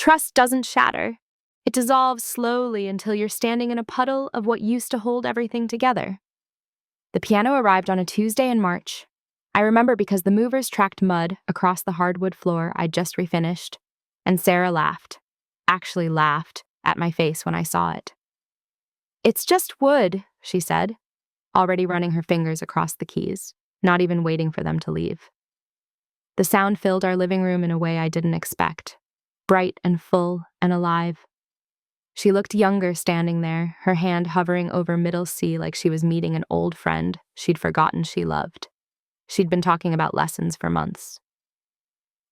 Trust doesn't shatter. It dissolves slowly until you're standing in a puddle of what used to hold everything together. The piano arrived on a Tuesday in March. I remember because the movers tracked mud across the hardwood floor I'd just refinished, and Sarah laughed, actually laughed, at my face when I saw it. "It's just wood," she said, already running her fingers across the keys, not even waiting for them to leave. The sound filled our living room in a way I didn't expect, bright and full and alive. She looked younger standing there, her hand hovering over middle C like she was meeting an old friend she'd forgotten she loved. She'd been talking about lessons for months.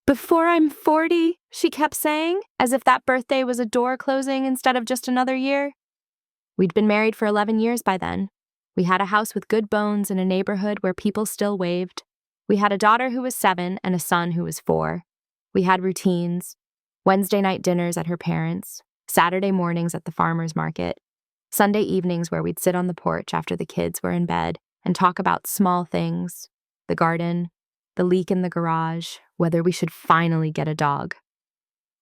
"Before I'm 40, she kept saying, as if that birthday was a door closing instead of just another year. We'd been married for 11 years by then. We had a house with good bones in a neighborhood where people still waved. We had a daughter who was 7 and a son who was 4. We had routines, Wednesday night dinners at her parents', Saturday mornings at the farmer's market, Sunday evenings where we'd sit on the porch after the kids were in bed and talk about small things, the garden, the leak in the garage, whether we should finally get a dog.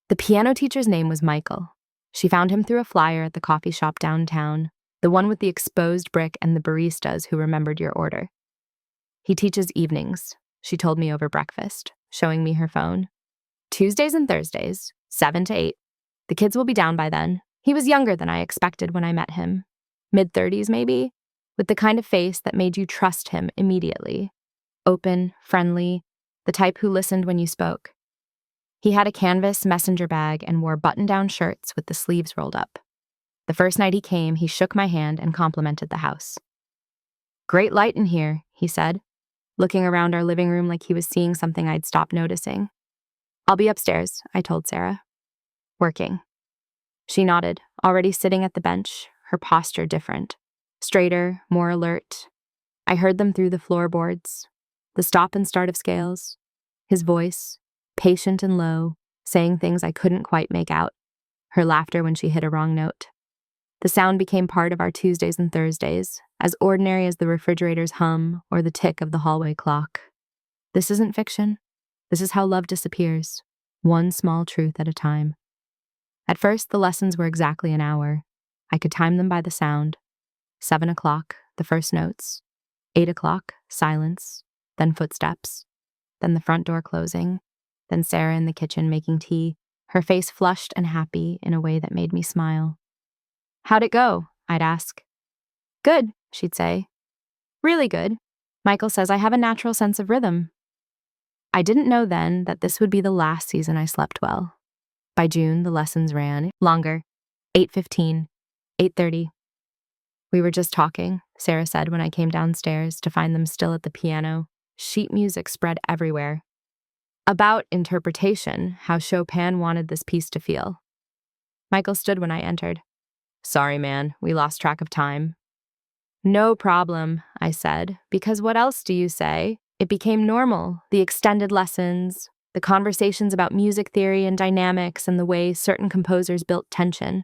The piano teacher's name was Michael. She found him through a flyer at the coffee shop downtown, the one with the exposed brick and the baristas who remembered your order. "He teaches evenings," she told me over breakfast, showing me her phone. "Tuesdays and Thursdays, 7 to 8. The kids will be down by then." He was younger than I expected when I met him. Mid-30s maybe, with the kind of face that made you trust him immediately. Open, friendly, the type who listened when you spoke. He had a canvas messenger bag and wore button-down shirts with the sleeves rolled up. The first night he came, he shook my hand and complimented the house. "Great light in here," he said, looking around our living room like he was seeing something I'd stopped noticing. "I'll be upstairs," I told Sarah. "Working." She nodded, already sitting at the bench, her posture different. Straighter, more alert. I heard them through the floorboards, the stop and start of scales, his voice, patient and low, saying things I couldn't quite make out, her laughter when she hit a wrong note. The sound became part of our Tuesdays and Thursdays, as ordinary as the refrigerator's hum or the tick of the hallway clock. This isn't fiction. This is how love disappears, one small truth at a time. At first, the lessons were exactly an hour. I could time them by the sound. 7 o'clock, the first notes. 8 o'clock, silence, then footsteps, then the front door closing, then Sarah in the kitchen making tea, her face flushed and happy in a way that made me smile. "How'd it go?" I'd ask. "Good," she'd say. "Really good. Michael says I have a natural sense of rhythm." I didn't know then that this would be the last season I slept well. By June, the lessons ran longer, 8:15, 8:30. "We were just talking," Sarah said when I came downstairs to find them still at the piano, sheet music spread everywhere. "About interpretation, how Chopin wanted this piece to feel." Michael stood when I entered. "Sorry, man, we lost track of time." "No problem," I said, because what else do you say? It became normal, the extended lessons, the conversations about music theory and dynamics and the way certain composers built tension.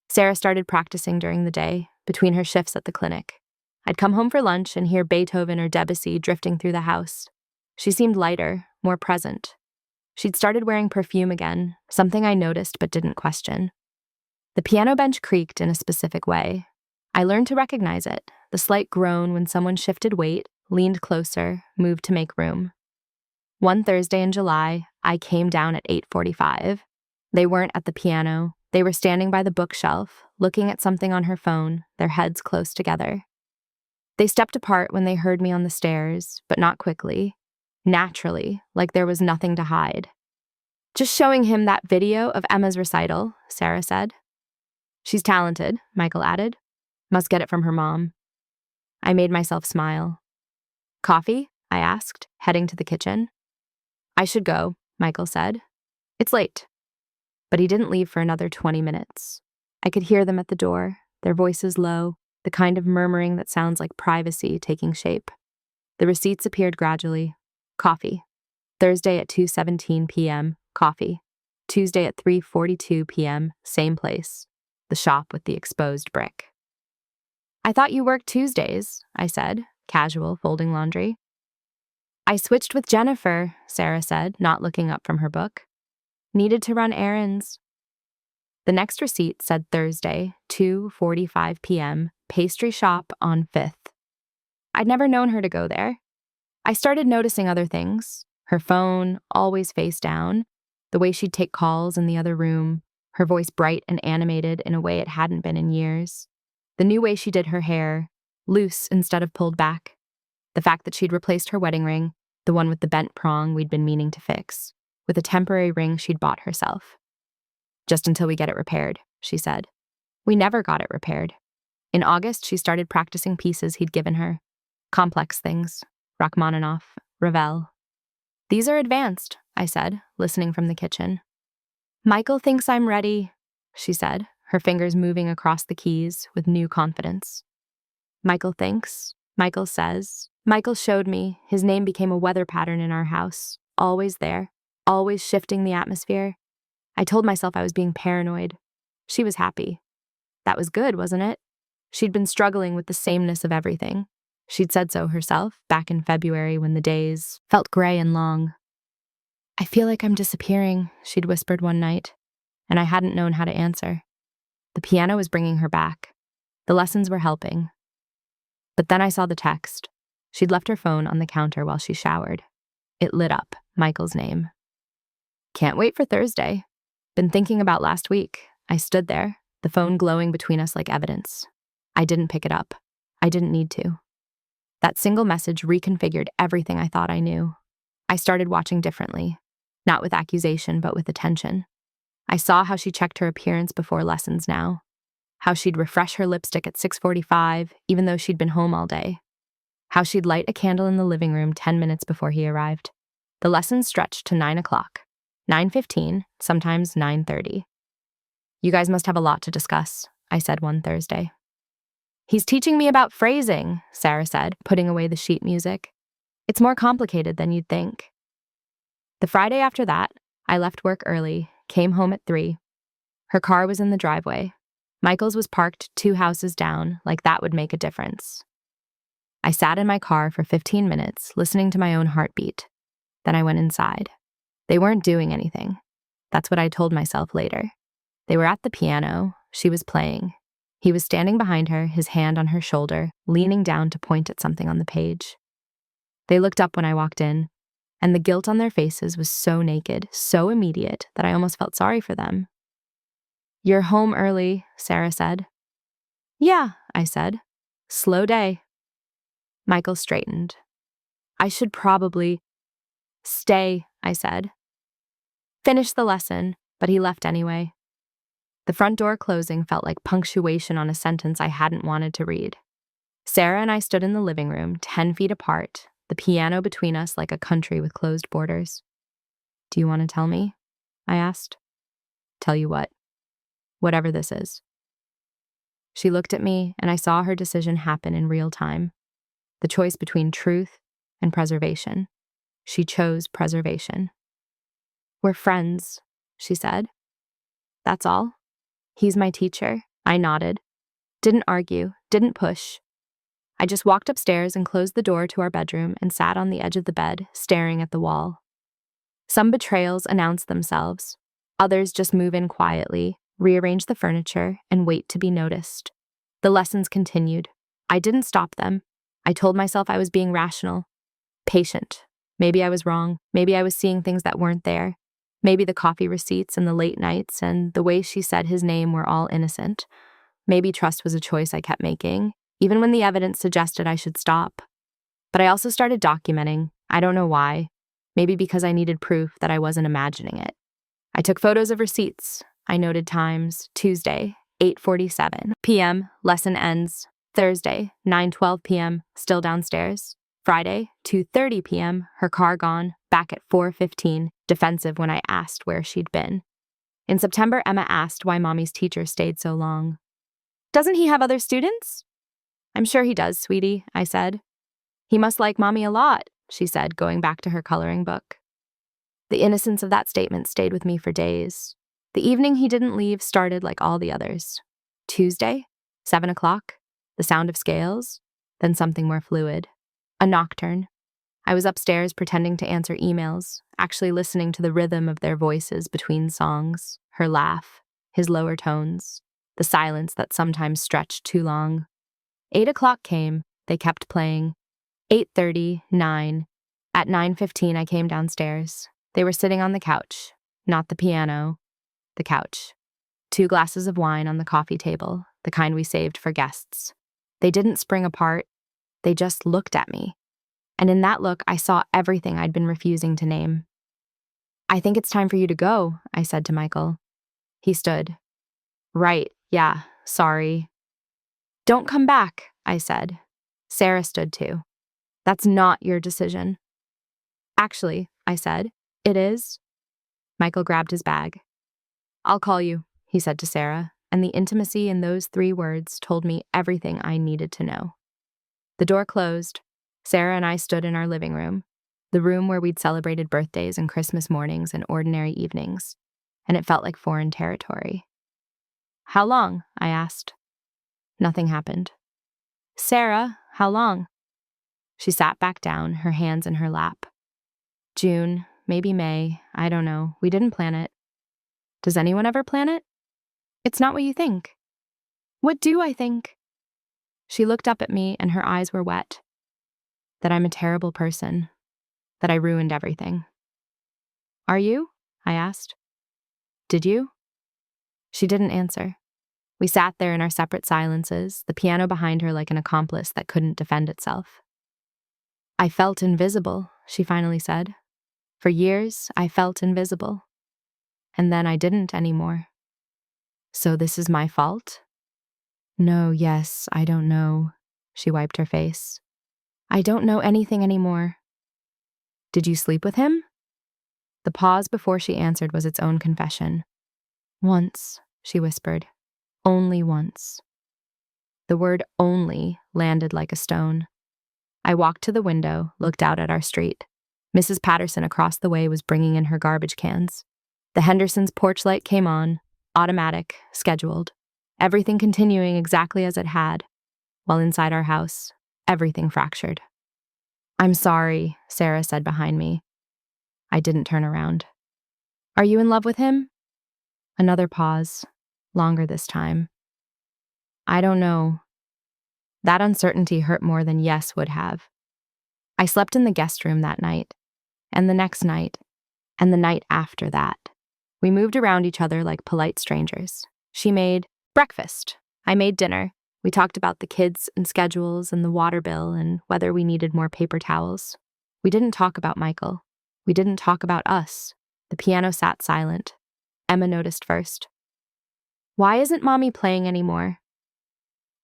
Sarah started practicing during the day, between her shifts at the clinic. I'd come home for lunch and hear Beethoven or Debussy drifting through the house. She seemed lighter, more present. She'd started wearing perfume again, something I noticed but didn't question. The piano bench creaked in a specific way. I learned to recognize it, the slight groan when someone shifted weight, leaned closer, moved to make room. One Thursday in July, I came down at 8:45. They weren't at the piano. They were standing by the bookshelf, looking at something on her phone, their heads close together. They stepped apart when they heard me on the stairs, but not quickly. Naturally, like there was nothing to hide. "Just showing him that video of Emma's recital," Sarah said. "She's talented," Michael added. "Must get it from her mom." I made myself smile. "Coffee?" I asked, heading to the kitchen. "I should go," Michael said. "It's late." But he didn't leave for another 20 minutes. I could hear them at the door, their voices low, the kind of murmuring that sounds like privacy taking shape. The receipts appeared gradually. Coffee. Thursday at 2:17 p.m., coffee. Tuesday at 3:42 p.m., same place. The shop with the exposed brick. "I thought you worked Tuesdays," I said, casual, folding laundry. "I switched with Jennifer," Sarah said, not looking up from her book. "Needed to run errands." The next receipt said Thursday, 2:45 p.m., pastry shop on 5th. I'd never known her to go there. I started noticing other things. Her phone, always face down, the way she'd take calls in the other room, her voice bright and animated in a way it hadn't been in years. The new way she did her hair, loose instead of pulled back. The fact that she'd replaced her wedding ring, the one with the bent prong we'd been meaning to fix, with a temporary ring she'd bought herself. Just until we get it repaired, she said. We never got it repaired. In August, she started practicing pieces he'd given her. Complex things. Rachmaninoff, Ravel. These are advanced, I said, listening from the kitchen. Michael thinks I'm ready, she said, her fingers moving across the keys with new confidence. Michael thinks, Michael says. Michael showed me. His name became a weather pattern in our house. Always there. Always shifting the atmosphere. I told myself I was being paranoid. She was happy. That was good, wasn't it? She'd been struggling with the sameness of everything. She'd said so herself back in February when the days felt gray and long. I feel like I'm disappearing, she'd whispered one night, and I hadn't known how to answer. The piano was bringing her back. The lessons were helping. But then I saw the text. She'd left her phone on the counter while she showered. It lit up, Michael's name. Can't wait for Thursday. Been thinking about last week. I stood there, the phone glowing between us like evidence. I didn't pick it up. I didn't need to. That single message reconfigured everything I thought I knew. I started watching differently, not with accusation, but with attention. I saw how she checked her appearance before lessons now, how she'd refresh her lipstick at 6:45, even though she'd been home all day, how she'd light a candle in the living room 10 minutes before he arrived. The lessons stretched to 9 o'clock, 9:15, sometimes 9:30. You guys must have a lot to discuss, I said one Thursday. He's teaching me about phrasing, Sarah said, putting away the sheet music. It's more complicated than you'd think. The Friday after that, I left work early, came home at 3. Her car was in the driveway. Michael's was parked 2 houses down, like that would make a difference. I sat in my car for 15 minutes, listening to my own heartbeat. Then I went inside. They weren't doing anything. That's what I told myself later. They were at the piano. She was playing. He was standing behind her, his hand on her shoulder, leaning down to point at something on the page. They looked up when I walked in, and the guilt on their faces was so naked, so immediate, that I almost felt sorry for them. You're home early, Sarah said. Yeah, I said. Slow day. Michael straightened. I should probably stay, I said. Finish the lesson, but he left anyway. The front door closing felt like punctuation on a sentence I hadn't wanted to read. Sarah and I stood in the living room, 10 feet apart, the piano between us like a country with closed borders. Do you want to tell me? I asked. Tell you what? Whatever this is. She looked at me, and I saw her decision happen in real time. The choice between truth and preservation. She chose preservation. We're friends, she said. That's all? He's my teacher. I nodded. Didn't argue, didn't push. I just walked upstairs and closed the door to our bedroom and sat on the edge of the bed, staring at the wall. Some betrayals announce themselves. Others just move in quietly, rearrange the furniture, and wait to be noticed. The lessons continued. I didn't stop them. I told myself I was being rational, patient. Maybe I was wrong. Maybe I was seeing things that weren't there. Maybe the coffee receipts and the late nights and the way she said his name were all innocent. Maybe trust was a choice I kept making, even when the evidence suggested I should stop. But I also started documenting. I don't know why. Maybe because I needed proof that I wasn't imagining it. I took photos of receipts. I noted times. Tuesday, 8:47 p.m., lesson ends. Thursday, 9:12 p.m., still downstairs. Friday, 2:30 p.m., her car gone, back at 4:15, defensive when I asked where she'd been. In September, Emma asked why Mommy's teacher stayed so long. Doesn't he have other students? I'm sure he does, sweetie, I said. He must like Mommy a lot, she said, going back to her coloring book. The innocence of that statement stayed with me for days. The evening he didn't leave started like all the others. Tuesday, 7 o'clock, the sound of scales, then something more fluid. A nocturne. I was upstairs pretending to answer emails, actually listening to the rhythm of their voices between songs, her laugh. his lower tones, the silence that sometimes stretched too long. 8 o'clock came, they kept playing. 8:30, 9. At 9:15 I came downstairs. They were sitting on the couch, not the piano, the couch. 2 glasses of wine on the coffee table, the kind we saved for guests. They didn't spring apart, they just looked at me. And in that look, I saw everything I'd been refusing to name. "I think it's time for you to go," I said to Michael. He stood. "Right, yeah, sorry." "Don't come back," I said. Sarah stood too. "That's not your decision." "Actually," I said, "it is." Michael grabbed his bag. "I'll call you," he said to Sarah, and the intimacy in those 3 words told me everything I needed to know. The door closed. Sarah and I stood in our living room, the room where we'd celebrated birthdays and Christmas mornings and ordinary evenings, and it felt like foreign territory. "How long?" I asked. Nothing happened. "Sarah, how long?" She sat back down, her hands in her lap. "June, maybe May, I don't know. We didn't plan it." "Does anyone ever plan it?" "It's not what you think." "What do I think?" She looked up at me and her eyes were wet. "That I'm a terrible person. That I ruined everything." "Are you?" I asked. "Did you?" She didn't answer. We sat there in our separate silences, the piano behind her like an accomplice that couldn't defend itself. "I felt invisible," she finally said. "For years, I felt invisible. And then I didn't anymore." "So this is my fault?" "No, yes, I don't know." She wiped her face. "I don't know anything anymore." "Did you sleep with him?" The pause before she answered was its own confession. "Once," she whispered. "Only once." The word only landed like a stone. I walked to the window, looked out at our street. Mrs. Patterson across the way was bringing in her garbage cans. The Hendersons' porch light came on, automatic, scheduled, everything continuing exactly as it had, while inside our house, everything fractured. "I'm sorry," Sarah said behind me. I didn't turn around. "Are you in love with him?" Another pause, longer this time. "I don't know." That uncertainty hurt more than yes would have. I slept in the guest room that night, and the next night, and the night after that. We moved around each other like polite strangers. She made breakfast. I made dinner. We talked about the kids and schedules and the water bill and whether we needed more paper towels. We didn't talk about Michael. We didn't talk about us. The piano sat silent. Emma noticed first. "Why isn't Mommy playing anymore?"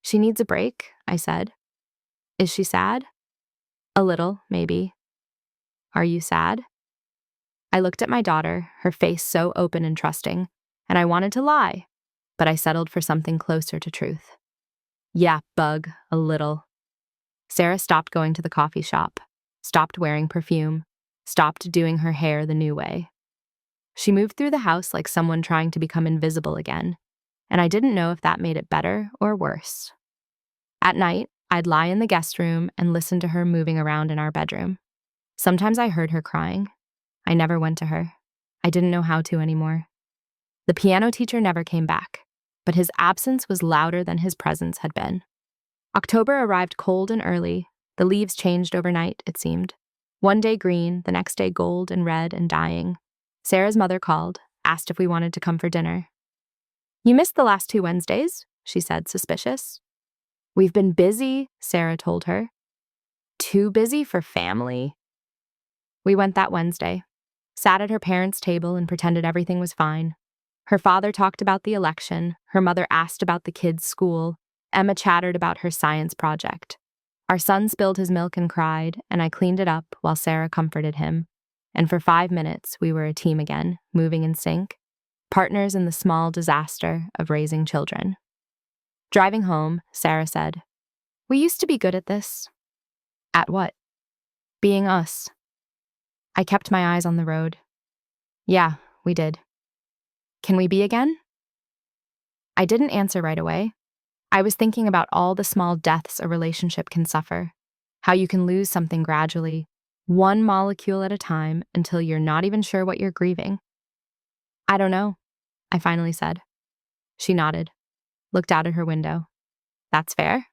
"She needs a break," I said. "Is she sad?" "A little, maybe." "Are you sad?" I looked at my daughter, her face so open and trusting, and I wanted to lie, but I settled for something closer to truth. "Yeah, bug, a little." Sarah stopped going to the coffee shop, stopped wearing perfume, stopped doing her hair the new way. She moved through the house like someone trying to become invisible again, and I didn't know if that made it better or worse. At night, I'd lie in the guest room and listen to her moving around in our bedroom. Sometimes I heard her crying. I never went to her. I didn't know how to anymore. The piano teacher never came back, but his absence was louder than his presence had been. October arrived cold and early. The leaves changed overnight, it seemed. One day green, the next day gold and red and dying. Sarah's mother called, asked if we wanted to come for dinner. "You missed the last 2 Wednesdays," she said, suspicious. "We've been busy," Sarah told her. "Too busy for family." We went that Wednesday, sat at her parents' table and pretended everything was fine. Her father talked about the election, her mother asked about the kids' school, Emma chattered about her science project. Our son spilled his milk and cried, and I cleaned it up while Sarah comforted him. And for 5 minutes, we were a team again, moving in sync, partners in the small disaster of raising children. Driving home, Sarah said, "We used to be good at this." "At what?" "Being us." I kept my eyes on the road. "Yeah, we did." "Can we be again?" I didn't answer right away. I was thinking about all the small deaths a relationship can suffer, how you can lose something gradually, one molecule at a time until you're not even sure what you're grieving. "I don't know," I finally said. She nodded, looked out at her window. That's fair?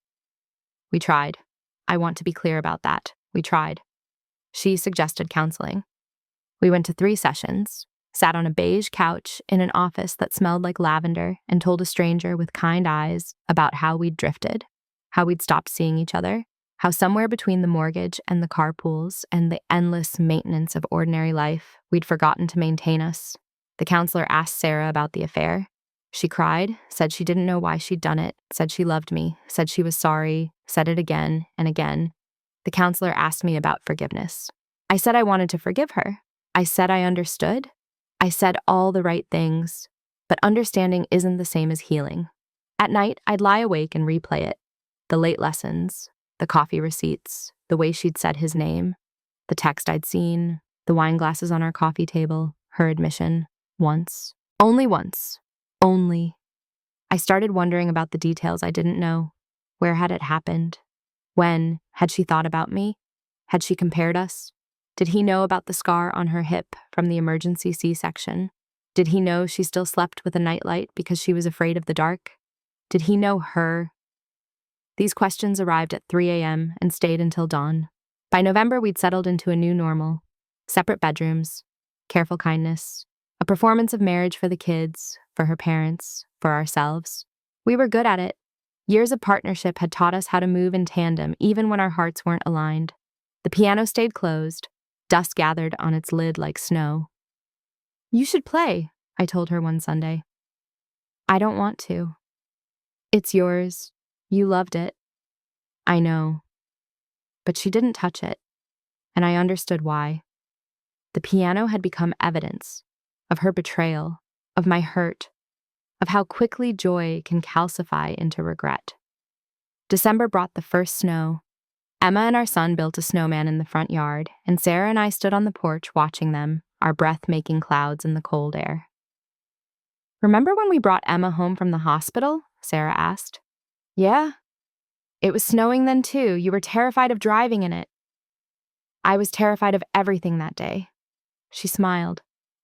We tried. I want to be clear about that. We tried. She suggested counseling. We went to 3 sessions, sat on a beige couch in an office that smelled like lavender, and told a stranger with kind eyes about how we'd drifted, how we'd stopped seeing each other, how somewhere between the mortgage and the carpools and the endless maintenance of ordinary life, we'd forgotten to maintain us. The counselor asked Sarah about the affair. She cried, said she didn't know why she'd done it, said she loved me, said she was sorry, said it again and again. The counselor asked me about forgiveness. I said I wanted to forgive her. I said I understood. I said all the right things, but understanding isn't the same as healing. At night, I'd lie awake and replay it. The late lessons, the coffee receipts, the way she'd said his name, the text I'd seen, the wine glasses on our coffee table, her admission. Once. Only once. Only. I started wondering about the details I didn't know. Where had it happened? When? Had she thought about me? Had she compared us? Did he know about the scar on her hip from the emergency C-section? Did he know she still slept with a nightlight because she was afraid of the dark? Did he know her? These questions arrived at 3 a.m. and stayed until dawn. By November, we'd settled into a new normal. Separate bedrooms, careful kindness, a performance of marriage for the kids, for her parents, for ourselves. We were good at it. Years of partnership had taught us how to move in tandem even when our hearts weren't aligned. The piano stayed closed. Dust gathered on its lid like snow. You should play, I told her one Sunday. I don't want to. It's yours. You loved it. I know. But she didn't touch it, and I understood why. The piano had become evidence of her betrayal, of my hurt, of how quickly joy can calcify into regret. December brought the first snow. Emma and our son built a snowman in the front yard, and Sarah and I stood on the porch watching them, our breath-making clouds in the cold air. Remember when we brought Emma home from the hospital? Sarah asked. Yeah. It was snowing then too. You were terrified of driving in it. I was terrified of everything that day. She smiled.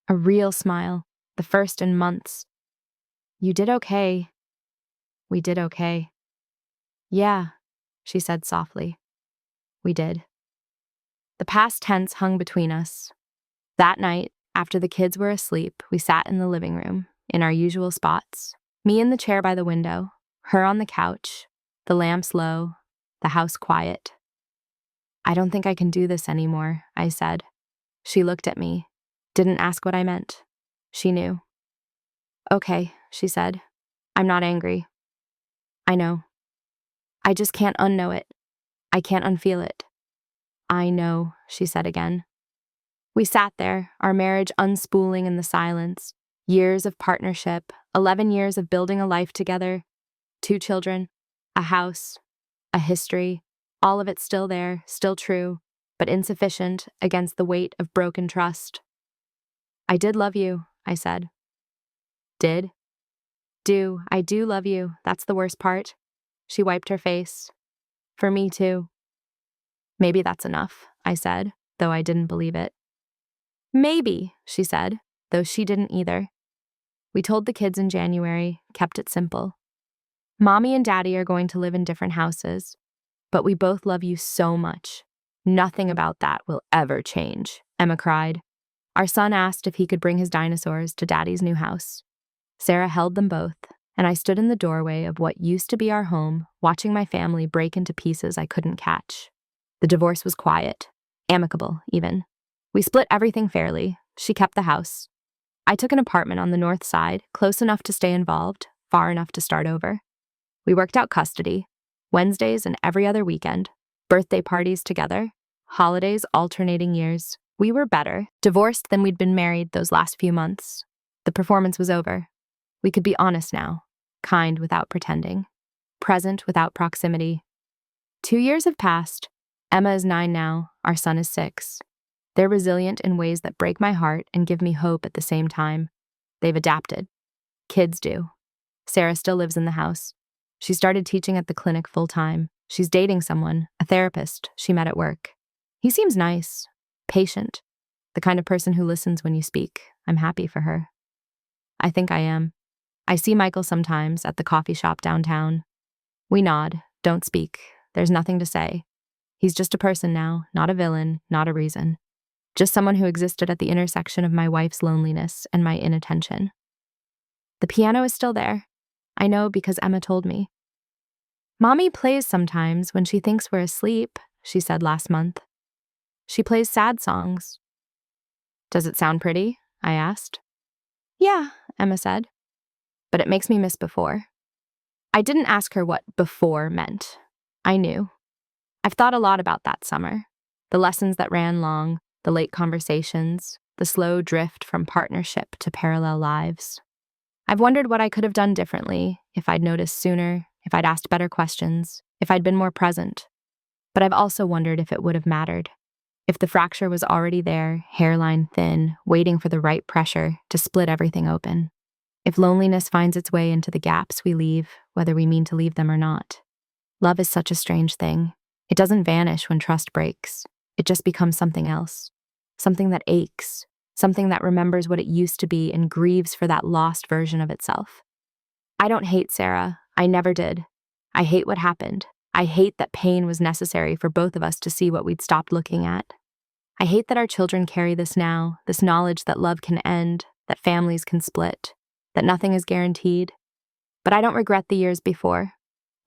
A real smile. The first in months. You did okay. We did okay. Yeah, she said softly. We did. The past tense hung between us. That night, after the kids were asleep, we sat in the living room, in our usual spots. Me in the chair by the window, her on the couch, the lamps low, the house quiet. I don't think I can do this anymore, I said. She looked at me, didn't ask what I meant. She knew. Okay, she said. I'm not angry. I know. I just can't unknow it. I can't unfeel it. I know, she said again. We sat there, our marriage unspooling in the silence. Years of partnership, 11 years of building a life together, 2 children, a house, a history, all of it still there, still true, but insufficient against the weight of broken trust. I did love you, I said. Did? I do love you. That's the worst part. She wiped her face. For me too. Maybe that's enough, I said, though I didn't believe it. Maybe, she said, though she didn't either. We told the kids in January, kept it simple. Mommy and Daddy are going to live in different houses, but we both love you so much. Nothing about that will ever change, Emma cried. Our son asked if he could bring his dinosaurs to Daddy's new house. Sarah held them both, and I stood in the doorway of what used to be our home, watching my family break into pieces I couldn't catch. The divorce was quiet, amicable even. We split everything fairly. She kept the house. I took an apartment on the north side, close enough to stay involved, far enough to start over. We worked out custody, Wednesdays and every other weekend, birthday parties together, holidays alternating years. We were better, divorced than we'd been married those last few months. The performance was over. We could be honest now, kind without pretending, present without proximity. 2 years have passed. Emma is 9 now, our son is 6. They're resilient in ways that break my heart and give me hope at the same time. They've adapted. Kids do. Sarah still lives in the house. She started teaching at the clinic full-time. She's dating someone, a therapist she met at work. He seems nice, patient, the kind of person who listens when you speak. I'm happy for her. I think I am. I see Michael sometimes at the coffee shop downtown. We nod, don't speak. There's nothing to say. He's just a person now, not a villain, not a reason. Just someone who existed at the intersection of my wife's loneliness and my inattention. The piano is still there. I know because Emma told me. Mommy plays sometimes when she thinks we're asleep, she said last month. She plays sad songs. Does it sound pretty? I asked. Yeah, Emma said. But it makes me miss before. I didn't ask her what before meant. I knew. I've thought a lot about that summer. The lessons that ran long, the late conversations, the slow drift from partnership to parallel lives. I've wondered what I could have done differently, if I'd noticed sooner, if I'd asked better questions, if I'd been more present. But I've also wondered if it would have mattered. If the fracture was already there, hairline thin, waiting for the right pressure to split everything open. If loneliness finds its way into the gaps we leave, whether we mean to leave them or not. Love is such a strange thing. It doesn't vanish when trust breaks. It just becomes something else. Something that aches. Something that remembers what it used to be and grieves for that lost version of itself. I don't hate Sarah. I never did. I hate what happened. I hate that pain was necessary for both of us to see what we'd stopped looking at. I hate that our children carry this now, this knowledge that love can end, that families can split, that nothing is guaranteed. But I don't regret the years before.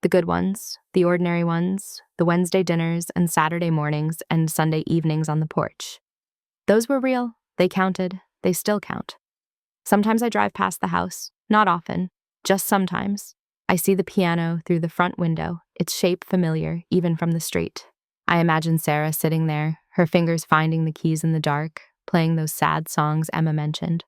The good ones, the ordinary ones, the Wednesday dinners and Saturday mornings and Sunday evenings on the porch. Those were real. They counted. They still count. Sometimes I drive past the house, not often, just sometimes. I see the piano through the front window, its shape familiar, even from the street. I imagine Sarah sitting there, her fingers finding the keys in the dark, playing those sad songs Emma mentioned.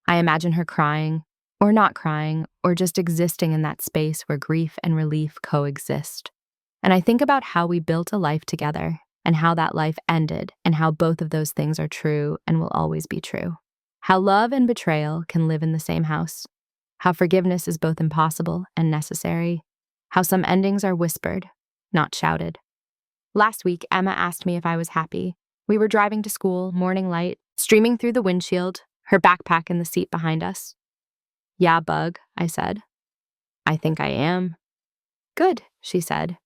I imagine her crying, or not crying, or just existing in that space where grief and relief coexist. And I think about how we built a life together, and how that life ended, and how both of those things are true and will always be true. How love and betrayal can live in the same house. How forgiveness is both impossible and necessary. How some endings are whispered, not shouted. Last week, Emma asked me if I was happy. We were driving to school, morning light, streaming through the windshield, her backpack in the seat behind us. Yeah, Bug, I said. I think I am. Good, she said.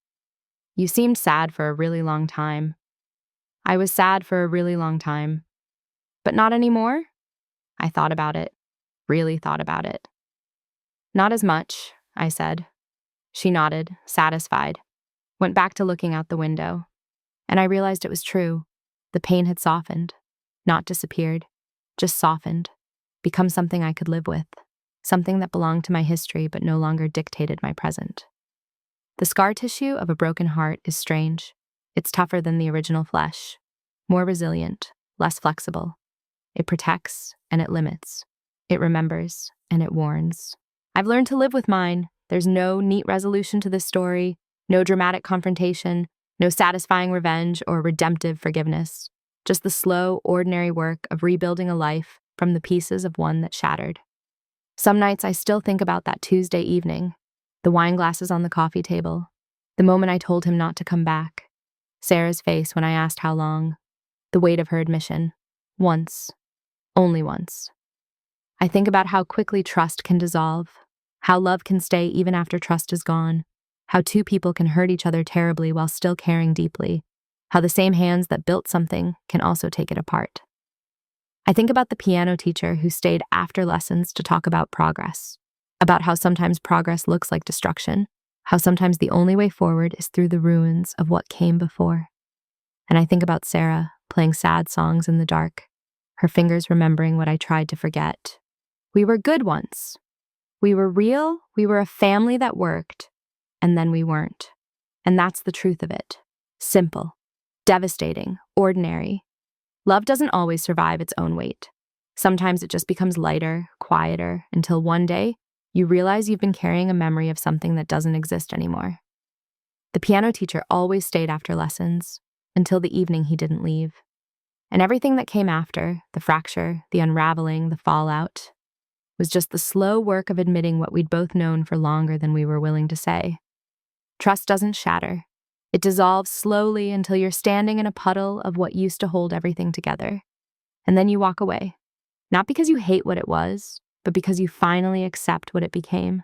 You seemed sad for a really long time. I was sad for a really long time. But not anymore? I thought about it, really thought about it. Not as much, I said. She nodded, satisfied, went back to looking out the window. And I realized it was true. The pain had softened, not disappeared, just softened, become something I could live with, something that belonged to my history but no longer dictated my present. The scar tissue of a broken heart is strange. It's tougher than the original flesh, more resilient, less flexible. It protects and it limits. It remembers and it warns. I've learned to live with mine. There's no neat resolution to this story, no dramatic confrontation, no satisfying revenge or redemptive forgiveness. Just the slow, ordinary work of rebuilding a life from the pieces of one that shattered. Some nights I still think about that Tuesday evening, the wine glasses on the coffee table, the moment I told him not to come back, Sarah's face when I asked how long, the weight of her admission. Once. Only once. I think about how quickly trust can dissolve, how love can stay even after trust is gone, how two people can hurt each other terribly while still caring deeply, how the same hands that built something can also take it apart. I think about the piano teacher who stayed after lessons to talk about progress, about how sometimes progress looks like destruction, how sometimes the only way forward is through the ruins of what came before. And I think about Sarah playing sad songs in the dark, her fingers remembering what I tried to forget. We were good once. We were real, we were a family that worked, and then we weren't. And that's the truth of it. Simple, devastating, ordinary. Love doesn't always survive its own weight. Sometimes it just becomes lighter, quieter, until one day you realize you've been carrying a memory of something that doesn't exist anymore. The piano teacher always stayed after lessons, until the evening he didn't leave. And everything that came after, the fracture, the unraveling, the fallout, was just the slow work of admitting what we'd both known for longer than we were willing to say. Trust doesn't shatter. It dissolves slowly until you're standing in a puddle of what used to hold everything together. And then you walk away. Not because you hate what it was, but because you finally accept what it became.